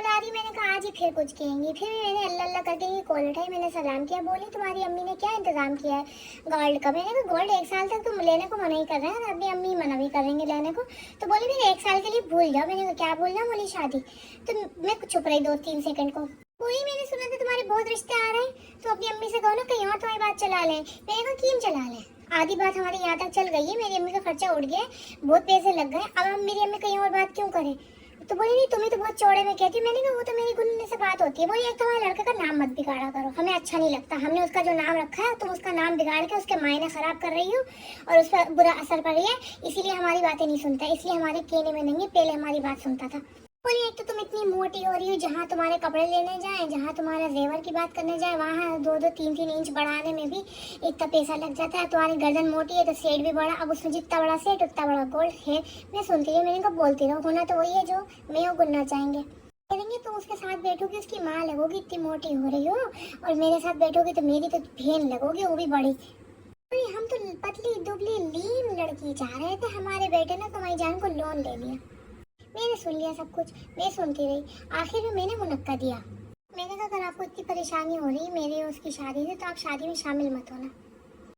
Call आ रही, मैंने कहा आज ही फिर कुछ कहेंगी। फिर भी मैंने अल्लाह अल्लाह करके ये कॉल उठाई, मैंने सलाम किया, बोली तुम्हारी अम्मी ने क्या इंतजाम किया है गोल्ड का। मैंने कहा गोल्ड 1 साल तक तुम लेने को मना ही कर रहे हैं, अभी अम्मी मना भी करेंगे लेने को। तो बोली मेरे 1 साल के लिए भूल जाओ। मैंने कहा क्या भूल जाओ, बोली शादी। तो मैं चुप रही 2-3 सेकंड को। बोली मैंने सुना था तुम्हारे बहुत रिश्ते आ रहे हैं, तो अपनी अम्मी से कहो ना कहीं और तुम्हारी बात चला लें। मैंने कहा क्यों चला लें, आधी बात हमारी यहाँ तक चल गई है, मेरी अम्मी का खर्चा उठ गया, बहुत पैसे लग गए, अब हम मेरी अम्मी कहीं और बात क्यों करें। तो बोली नहीं तुम्हें तो बहुत चौड़े में कहती हूँ। मैंने कहा वो तो मेरी गुन्ने से बात होती है। बोली एक तो हमारे लड़के का नाम मत बिगाड़ा करो, हमें अच्छा नहीं लगता, हमने उसका जो नाम रखा है तुम उसका नाम बिगाड़ के उसके मायने खराब कर रही हो और उस पर बुरा असर पड़ रही है, इसीलिए हमारी बातें नहीं सुनता, इसलिए हमारे कहने में नहीं, पहले हमारी बात सुनता था। बोली एक तो तुम इतनी मोटी हो रही हो, जहाँ तुम्हारे कपड़े लेने जाए, जहाँ तुम्हारा जेवर की बात करने जाए, वहाँ 2-2 3-3 इंच बढ़ाने में भी इतना पैसा लग जाता है। तुम्हारी गर्दन मोटी है तो सेट भी बड़ा, अब उसमें जितना बड़ा सेट उतना बड़ा गोल्ड है। मैं सुनती रही, मैंने कहा बोलती रहो, होना तो वही है जो मैं वो गुनना चाहेंगे। कहेंगे तुम उसके साथ बैठोगी उसकी माँ लगोगी, इतनी मोटी हो रही हो, और मेरे साथ बैठोगी तो मेरी तो बहन लगोगी, वो भी बड़ी। हम तो पतली दुबली लीन लड़की चाह रहे थे, हमारे बेटे ने तुम्हारी जान को लोन ले लिया। मैंने सुन लिया सब कुछ, मैं सुनती रही, आखिर में मैंने मुनक्का दिया। मैंने कहा अगर आपको इतनी परेशानी हो रही है मेरी और उसकी शादी से, तो आप शादी में शामिल मत होना।